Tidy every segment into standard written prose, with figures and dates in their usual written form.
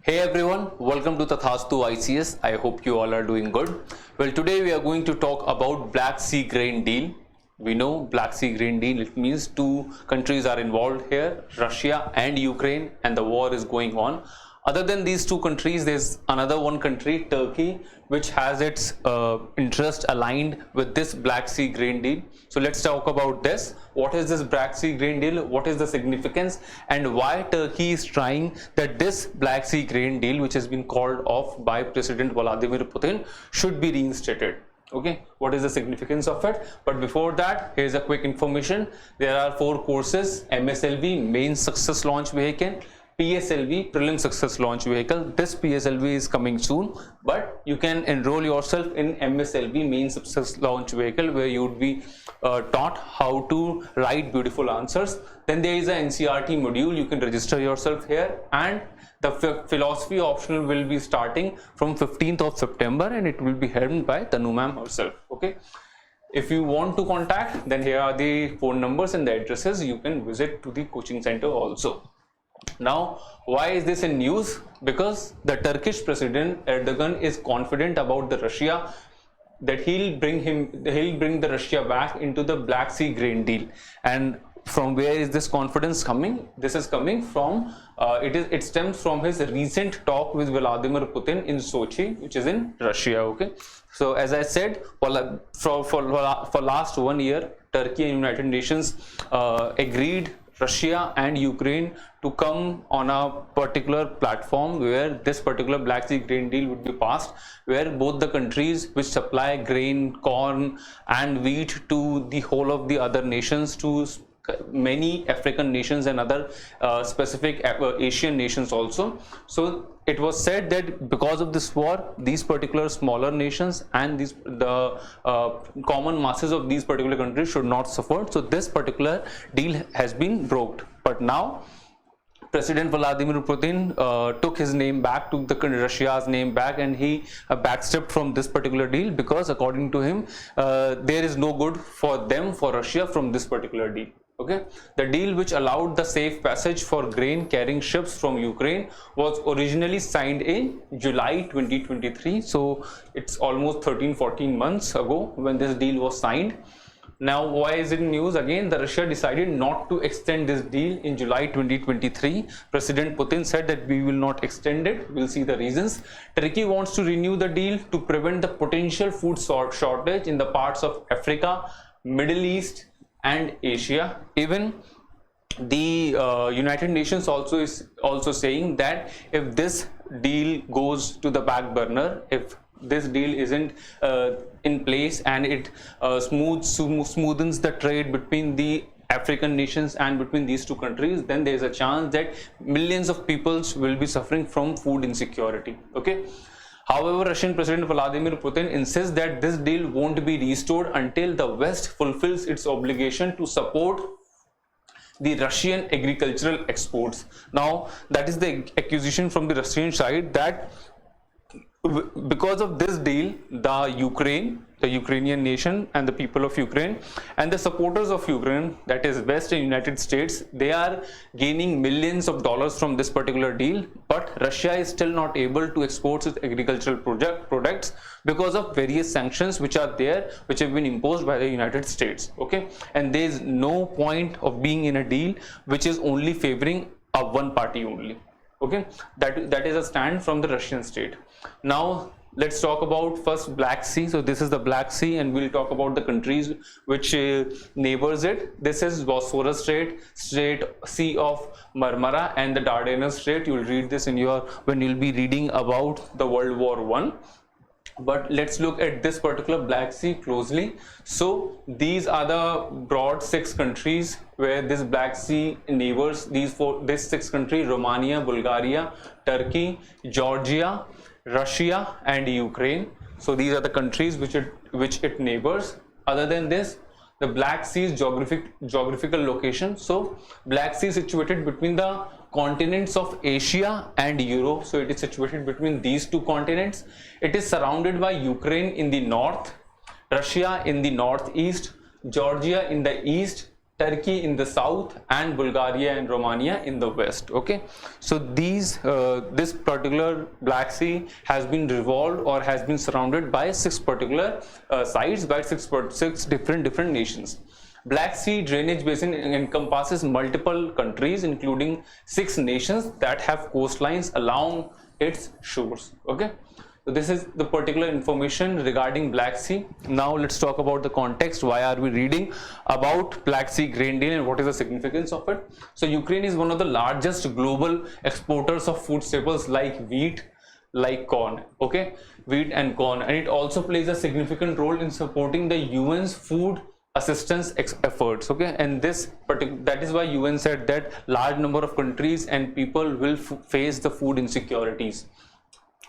Hey everyone, welcome to Tathastu-ICS. I hope you all are doing good. Well, today we are going to talk about Black Sea grain deal. We know Black Sea grain deal, it means two countries are involved here, Russia and Ukraine, and the war is going on. Other than these two countries, there's another one country, Turkey, which has its interest aligned with this Black Sea grain deal. So let's talk about this. What is this Black Sea grain deal? What is the significance and why Turkey is trying that this Black Sea grain deal, which has been called off by President Vladimir Putin, should be reinstated? Okay, what is the significance of it? But before that, here's a quick information. There are 4 courses: MSLV, Main Success Launch Vehicle, PSLV, Prelim Success Launch Vehicle. This PSLV is coming soon, but you can enroll yourself in MSLV, Main Success Launch Vehicle, where you would be taught how to write beautiful answers. Then there is a NCERT module. You can register yourself here, and the philosophy optional will be starting from 15th of September, and it will be held by Tanu ma'am herself. Okay. If you want to contact, then here are the phone numbers and the addresses. You can visit to the coaching center also. Now, why is this in news? Because the Turkish President Erdogan is confident about the Russia, that he'll bring the Russia back into the Black Sea grain deal. And from where is this confidence coming? This is coming from it stems from his recent talk with Vladimir Putin in Sochi, which is in Russia. Okay, so as I said, for last 1 year, Turkey and United Nations agreed Russia and Ukraine to come on a particular platform where this particular Black Sea grain deal would be passed, where both the countries which supply grain, corn and wheat to the whole of the other nations, to many African nations and other specific Asian nations also. So it was said that because of this war, these particular smaller nations and the common masses of these particular countries should not suffer. So this particular deal has been brokered. But now President Vladimir Putin took his name back, took Russia's name back, and he backstepped from this particular deal because according to him, there is no good for them, for Russia, from this particular deal. Okay, the deal which allowed the safe passage for grain carrying ships from Ukraine was originally signed in July 2023. So it's almost 13-14 months ago when this deal was signed. Now, why is it news? Again, the Russia decided not to extend this deal in July 2023. President Putin said that we will not extend it. We'll see the reasons. Turkey wants to renew the deal to prevent the potential food shortage in the parts of Africa, Middle East and Asia. Even the United Nations is also saying that if this deal goes to the back burner, if this deal isn't in place and it smoothens the trade between the African nations and between these two countries, then there is a chance that millions of people will be suffering from food insecurity. Okay. However, Russian President Vladimir Putin insists that this deal won't be restored until the West fulfills its obligation to support the Russian agricultural exports. Now, that is the accusation from the Russian side, that because of this deal, the Ukrainian nation and the people of Ukraine and the supporters of Ukraine, that is West and United States, they are gaining millions of dollars from this particular deal. But Russia is still not able to export its agricultural products because of various sanctions which are there, which have been imposed by the United States. Okay, and there is no point of being in a deal which is only favoring a one party only. Okay, that is a stand from the Russian state. Now let's talk about first Black Sea. So this is the Black Sea, and we'll talk about the countries which neighbors it. This is Bosphorus Strait, Sea of Marmara, and the Dardanelles Strait. You'll read this in when you'll be reading about the World War I. But let's look at this particular Black Sea closely. So these are the broad 6 countries where this Black Sea neighbors. These 6 countries: Romania, Bulgaria, Turkey, Georgia, Russia and Ukraine. So these are the countries which it neighbors. Other than this, the Black Sea's geographical location. So Black Sea is situated between the continents of Asia and Europe. So it is situated between these two continents. It is surrounded by Ukraine in the north, Russia in the northeast, Georgia in the east, Turkey in the south, and Bulgaria and Romania in the west. Okay, so this particular Black Sea has been revolved or has been surrounded by 6 particular sites by six different nations. Black Sea drainage basin encompasses multiple countries, including 6 nations that have coastlines along its shores. Okay, so this is the particular information regarding Black Sea. Now let's talk about the context. Why are we reading about Black Sea grain deal and what is the significance of it? So Ukraine is one of the largest global exporters of food staples like wheat, like corn. Okay, wheat and corn, and it also plays a significant role in supporting the UN's food assistance efforts. Okay, and that is why UN said that large number of countries and people will face the food insecurities.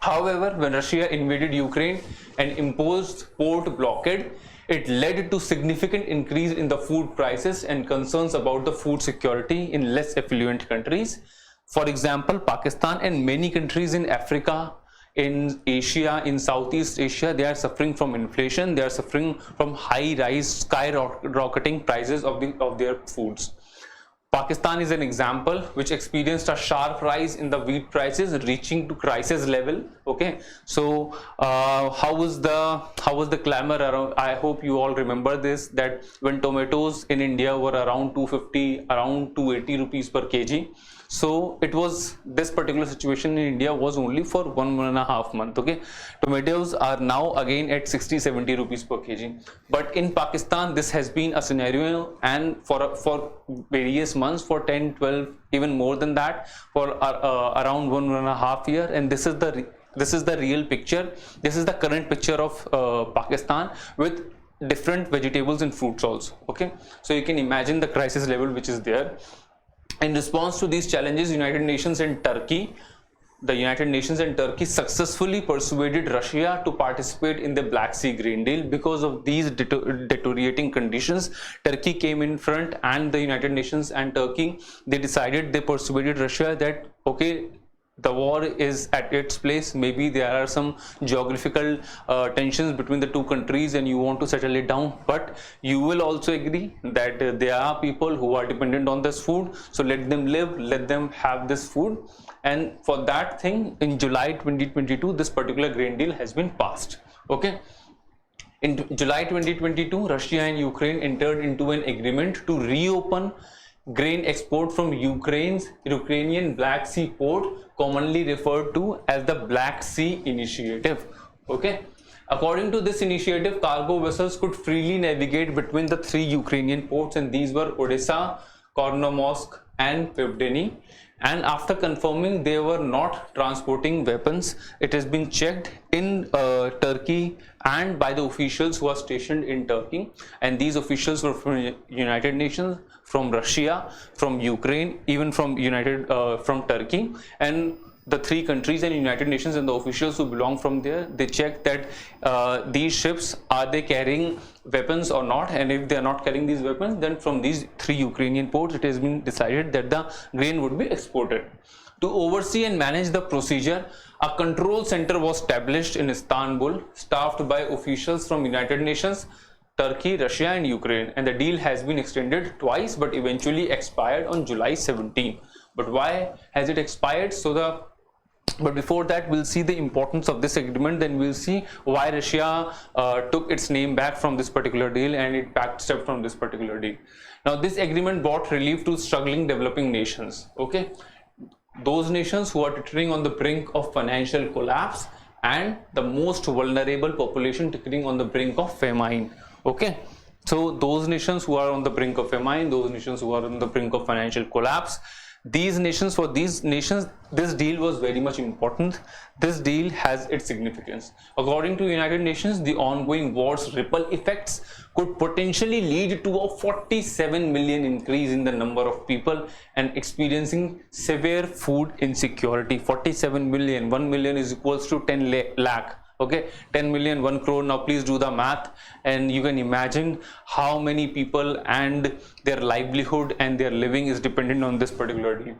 However, when Russia invaded Ukraine and imposed port blockade, it led to significant increase in the food prices and concerns about the food security in less affluent countries. For example, Pakistan and many countries in Africa, in Asia, in Southeast Asia, they are suffering from inflation. They are suffering from skyrocketing prices of their foods. Pakistan is an example which experienced a sharp rise in the wheat prices, reaching to crisis level. Okay, so how was the clamor around? I hope you all remember this, that when tomatoes in India were around 250, around 280 rupees per kg. So it was, this particular situation in India was only for 1.5 months. Okay, tomatoes are now again at 60-70 rupees per kg, but in Pakistan this has been a scenario, and for various months, for 10, 12, even more than that, for around 1.5 years. And this is the real picture. This is the current picture of Pakistan with different vegetables and fruits also. Okay, so you can imagine the crisis level which is there. In response to these challenges, the United Nations and Turkey successfully persuaded Russia to participate in the Black Sea grain deal. Because of these deteriorating conditions, Turkey came in front, and the United Nations and Turkey, they persuaded Russia that, okay, the war is at its place, maybe there are some geographical tensions between the two countries and you want to settle it down, but you will also agree that there are people who are dependent on this food, so let them live, let them have this food. And for that thing, in July 2022, this particular grain deal has been passed. Okay, in July 2022, Russia and Ukraine entered into an agreement to reopen grain export from Ukrainian Black Sea port, commonly referred to as the Black Sea Initiative. Okay, according to this initiative, cargo vessels could freely navigate between the 3 Ukrainian ports, and these were Odessa, Kornomorsk and Pevdeny. And after confirming they were not transporting weapons, it has been checked in Turkey and by the officials who are stationed in Turkey, and these officials were from United Nations, from Russia, from Ukraine, even from Turkey. And the 3 countries and United Nations and the officials who belong from there, they checked that these ships, are they carrying weapons or not, and if they are not carrying these weapons, then from these 3 Ukrainian ports it has been decided that the grain would be exported. To oversee and manage the procedure, a control center was established in Istanbul, staffed by officials from United Nations, Turkey, Russia and Ukraine, and the deal has been extended twice but eventually expired on July 17. But why has it expired? But before that, we'll see the importance of this agreement, then we'll see why Russia took its name back from this particular deal and it backstepped from this particular deal. Now, this agreement brought relief to struggling developing nations. Okay, those nations who are teetering on the brink of financial collapse and the most vulnerable population teetering on the brink of famine. Okay, so those nations who are on the brink of famine, those nations who are on the brink of financial collapse, for these nations, this deal was very much important. This deal has its significance. According to United Nations, the ongoing war's ripple effects could potentially lead to a 47 million increase in the number of people and experiencing severe food insecurity. 47 million, 1 million is equals to 10 lakh. Okay, 10 million, 1 crore. Now please do the math, and you can imagine how many people and their livelihood and their living is dependent on this particular deal.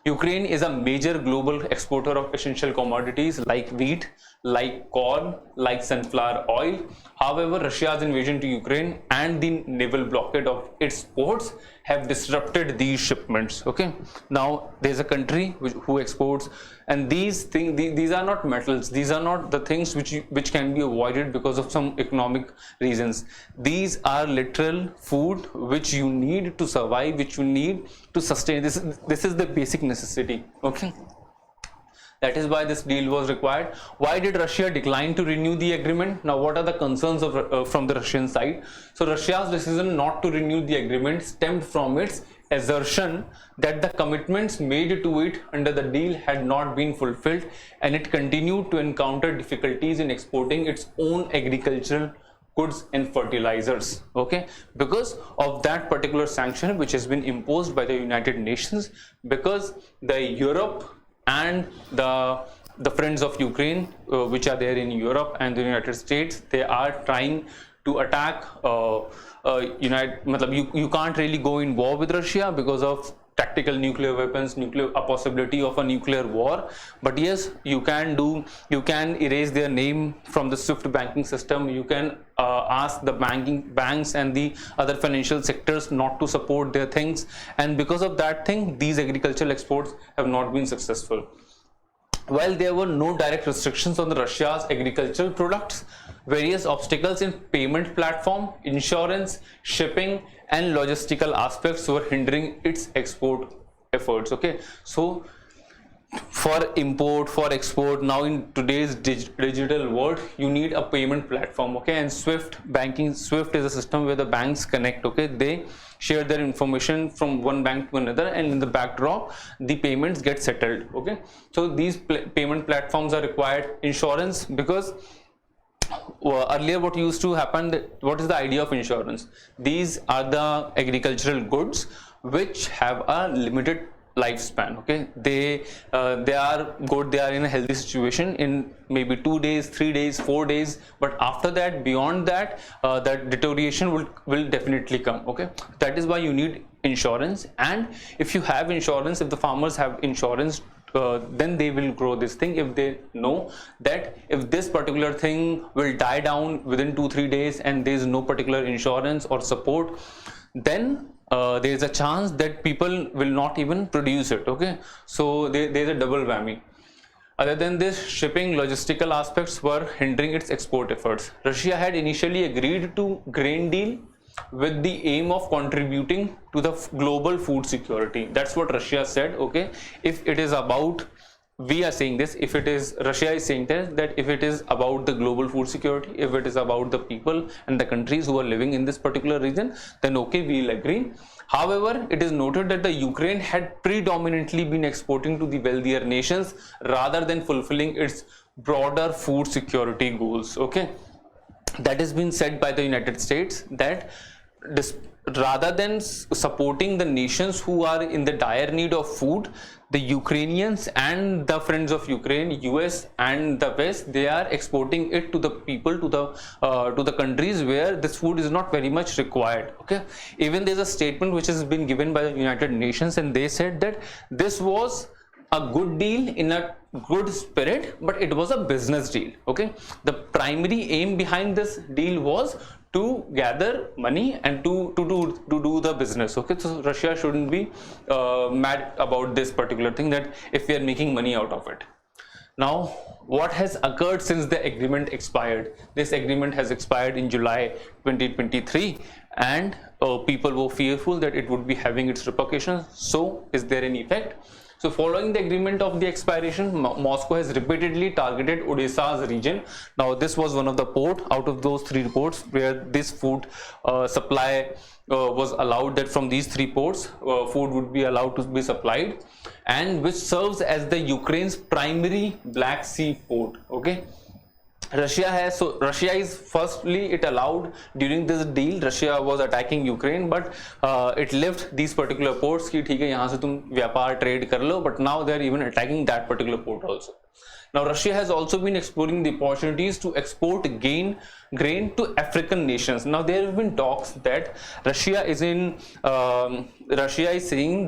Ukraine is a major global exporter of essential commodities like wheat, like corn, like sunflower oil. However, Russia's invasion to Ukraine and the naval blockade of its ports have disrupted these shipments. Okay, now there's a country who exports, and these things, these are not metals, these are not the things which can be avoided because of some economic reasons. These are literal food which you need to survive, which you need to sustain. This is the basic necessity. Okay, that is why this deal was required. Why did Russia decline to renew the agreement? Now, what are the concerns of from the Russian side? So Russia's decision not to renew the agreement stemmed from its assertion that the commitments made to it under the deal had not been fulfilled, and it continued to encounter difficulties in exporting its own agricultural goods and fertilizers. Okay, because of that particular sanction which has been imposed by the United Nations, because the Europe and the friends of Ukraine, which are there in Europe and the United States, they are trying to attack you can't really go in war with Russia because of tactical nuclear weapons, a possibility of a nuclear war. But yes, you can erase their name from the SWIFT banking system. You can ask the banks and the other financial sectors not to support their things, and because of that thing, these agricultural exports have not been successful. While there were no direct restrictions on the Russia's agricultural products, various obstacles in payment platform, insurance, shipping, and logistical aspects were hindering its export efforts. Okay, so for import, for export, now in today's digital world, you need a payment platform. Okay, and SWIFT is a system where the banks connect. Okay, they share their information from one bank to another, and in the backdrop the payments get settled. Okay, so these payment platforms are required. Insurance, because earlier what used to happen, what is the idea of insurance? These are the agricultural goods which have a limited lifespan. Okay, they are good, they are in a healthy situation in maybe 2 days, 3 days, 4 days, but after that, beyond that, that deterioration will definitely come. Okay, that is why you need insurance. And if you have insurance, if the farmers have insurance, then they will grow this thing. If they know that if this particular thing will die down within 2-3 days and there is no particular insurance or support, then there is a chance that people will not even produce it. Okay, so there is a double whammy. Other than this, shipping logistical aspects were hindering its export efforts. Russia had initially agreed to grain deal with the aim of contributing to the global food security. That's what Russia said. Okay, if it is about, we are saying this, if it is, Russia is saying that if it is about the global food security, if it is about the people and the countries who are living in this particular region, then okay, we'll agree. However, it is noted that the Ukraine had predominantly been exporting to the wealthier nations rather than fulfilling its broader food security goals. Okay, that has been said by the United States, that rather than supporting the nations who are in the dire need of food, the Ukrainians and the friends of Ukraine, US and the West, they are exporting it to the people, to the countries where this food is not very much required. Okay, even there's a statement which has been given by the United Nations, and they said that this was a good deal in a good spirit, but it was a business deal. Okay, the primary aim behind this deal was to gather money and to do the business. Okay, so Russia shouldn't be mad about this particular thing, that if we are making money out of it. Now, what has occurred since the agreement expired? This agreement has expired in July 2023, and people were fearful that it would be having its repercussions. So is there an effect? So following the agreement of the expiration, Moscow has repeatedly targeted Odisha's region. Now this was one of the port out of those 3 ports where this food supply was allowed, that from these 3 ports food would be allowed to be supplied, and which serves as the Ukraine's primary Black Sea port. Okay, Russia is, firstly, it allowed during this deal, Russia was attacking Ukraine, but it left these particular ports ki theek hai, yahan se tum vyapar trade kar lo, but now they are even attacking that particular port also. Now Russia has also been exploring the opportunities to export grain to African nations. Now there have been talks that Russia is saying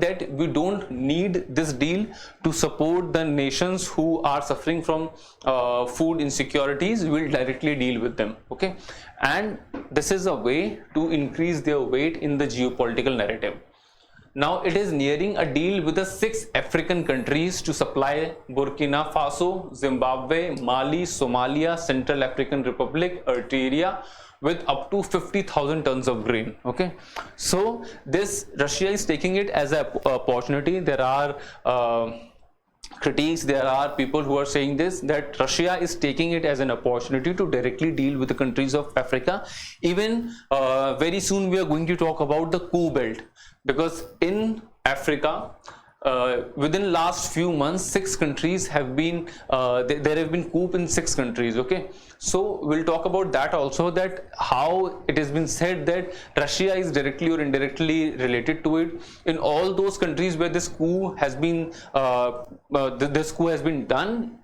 that we don't need this deal to support the nations who are suffering from food insecurities. We will directly deal with them, okay? And this is a way to increase their weight in the geopolitical narrative. Now it is nearing a deal with the 6 African countries to supply Burkina Faso, Zimbabwe, Mali, Somalia, Central African Republic, Eritrea with up to 50,000 tons of grain. Okay, so this Russia is taking it as an opportunity. There are critiques, there are people who are saying this, that Russia is taking it as an opportunity to directly deal with the countries of Africa. Even very soon we are going to talk about the coup belt, because in Africa within last few months 6 countries have been there have been coup in 6 countries. Okay, so we'll talk about that also, that how it has been said that Russia is directly or indirectly related to it. In all those countries where this coup has been done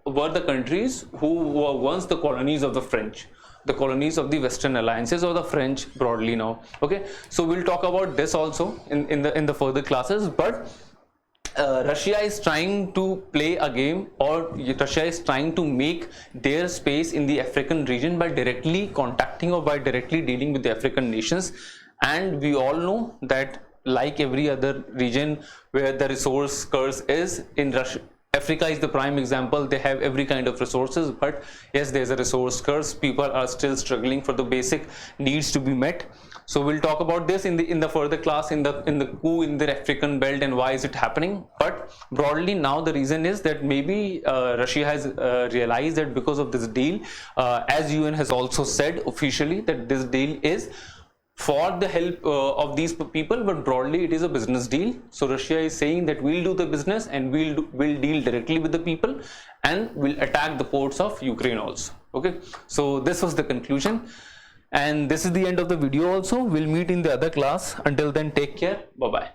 were the countries who were once the colonies of the French, the colonies of the Western alliances, or the French broadly now. Okay, so we'll talk about this also in the further classes. But Russia is trying to play a game, or Russia is trying to make their space in the African region by directly contacting or by directly dealing with the African nations. And we all know that, like every other region where the resource curse is, in Russia, Africa is the prime example. They have every kind of resources, but yes, there's a resource curse. People are still struggling for the basic needs to be met. So we'll talk about this in the further class, in the coup in the African belt and why is it happening. But broadly now the reason is that maybe Russia has realized that because of this deal, as UN has also said officially, that this deal is for the help of these people, but broadly it is a business deal. So Russia is saying that we'll do the business and we'll deal directly with the people, and we'll attack the ports of Ukraine also. Okay, so this was the conclusion, and this is the end of the video also. We'll meet in the other class. Until then, take care. Bye bye.